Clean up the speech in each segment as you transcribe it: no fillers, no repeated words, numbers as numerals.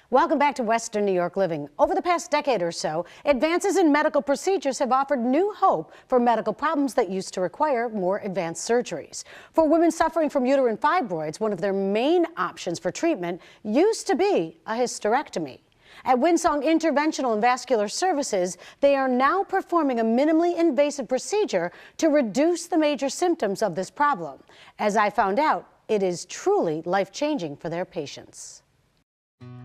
Welcome back to Western New York Living. Over the past decade or so, advances in medical procedures have offered new hope for medical problems that used to require more advanced surgeries. For women suffering from uterine fibroids, one of their main options for treatment used to be a hysterectomy. At Windsong Interventional and Vascular Services, they are now performing a minimally invasive procedure to reduce the major symptoms of this problem. As I found out, it is truly life-changing for their patients.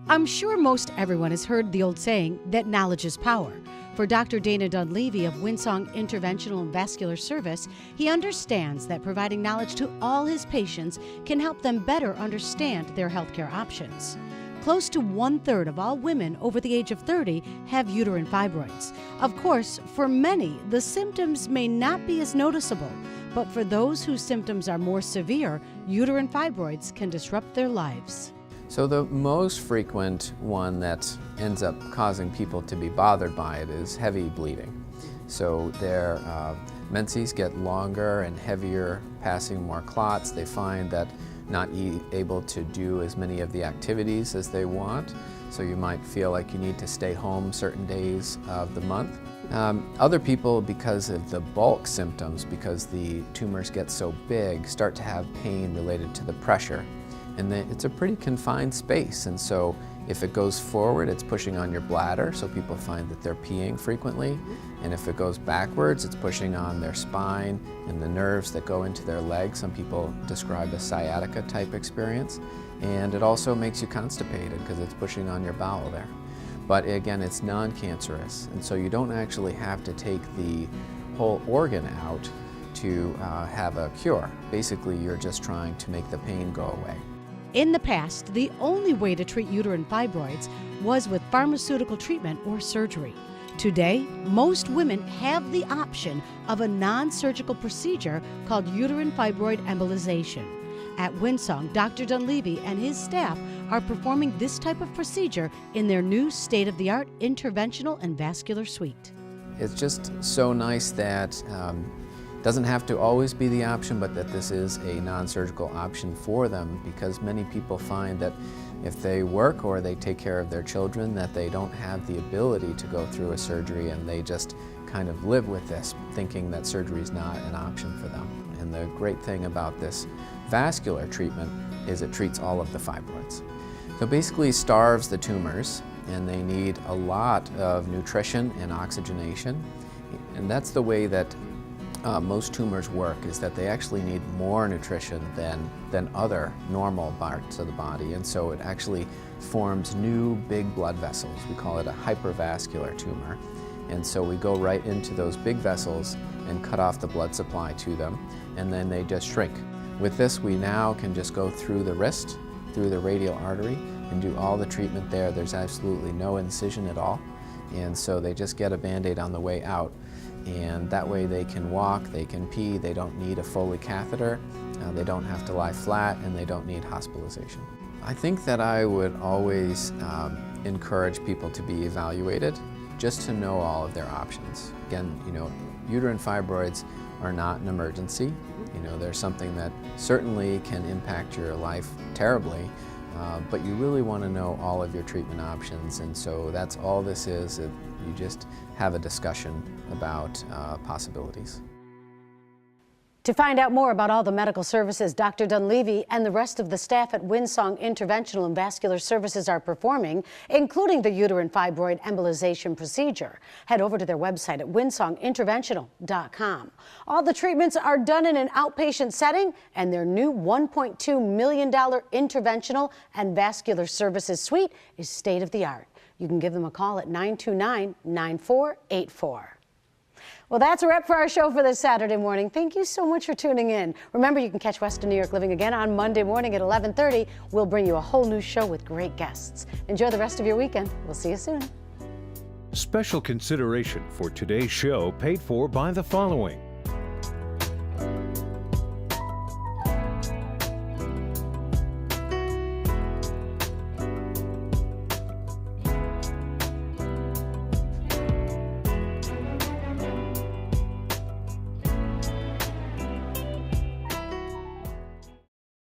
I'm sure most everyone has heard the old saying that knowledge is power. For Dr. Dana Dunleavy of Windsong Interventional and Vascular Service, he understands that providing knowledge to all his patients can help them better understand their healthcare options. Close to 1/3 of all women over the age of 30 have uterine fibroids. Of course, for many, the symptoms may not be as noticeable, but for those whose symptoms are more severe, uterine fibroids can disrupt their lives. So the most frequent one that ends up causing people to be bothered by it is heavy bleeding. So their menses get longer and heavier, passing more clots. They find that not able to do as many of the activities as they want. So you might feel like you need to stay home certain days of the month. Other people, because of the bulk symptoms, because the tumors get so big, start to have pain related to the pressure. And it's a pretty confined space, and so if it goes forward, it's pushing on your bladder, so people find that they're peeing frequently. And if it goes backwards, it's pushing on their spine and the nerves that go into their legs. Some people describe a sciatica type experience. And it also makes you constipated because it's pushing on your bowel there. But again, it's non-cancerous, and so you don't actually have to take the whole organ out to have a cure. Basically, you're just trying to make the pain go away. In the past, the only way to treat uterine fibroids was with pharmaceutical treatment or surgery. Today, most women have the option of a non-surgical procedure called uterine fibroid embolization. At Windsong, Dr. Dunleavy and his staff are performing this type of procedure in their new state-of-the-art Interventional and Vascular suite. It's just so nice that doesn't have to always be the option, but that this is a non-surgical option for them, because many people find that if they work or they take care of their children, that they don't have the ability to go through a surgery, and they just kind of live with this, thinking that surgery is not an option for them. And the great thing about this vascular treatment is it treats all of the fibroids. So basically starves the tumors, and they need a lot of nutrition and oxygenation. And that's the way that most tumors work, is that they actually need more nutrition than other normal parts of the body, and so it actually forms new big blood vessels. We call it a hypervascular tumor, and so we go right into those big vessels and cut off the blood supply to them, and then they just shrink. With this, we now can just go through the wrist, through the radial artery, and do all the treatment there. There's absolutely no incision at all, and so they just get a Band-Aid on the way out. And that way they can walk, they can pee, they don't need a Foley catheter, they don't have to lie flat, and they don't need hospitalization. I think that I would always encourage people to be evaluated, just to know all of their options. Again, uterine fibroids are not an emergency. They're something that certainly can impact your life terribly, but you really want to know all of your treatment options, and so that's all this is. You just have a discussion about possibilities. To find out more about all the medical services Dr. Dunleavy and the rest of the staff at Windsong Interventional and Vascular Services are performing, including the uterine fibroid embolization procedure, head over to their website at windsonginterventional.com. All the treatments are done in an outpatient setting, and their new $1.2 million Interventional and Vascular Services suite is state-of-the-art. You can give them a call at 929-9484. Well, that's a wrap for our show for this Saturday morning. Thank you so much for tuning in. Remember, you can catch Western New York Living again on Monday morning at 11:30. We'll bring you a whole new show with great guests. Enjoy the rest of your weekend. We'll see you soon. Special consideration for today's show paid for by the following: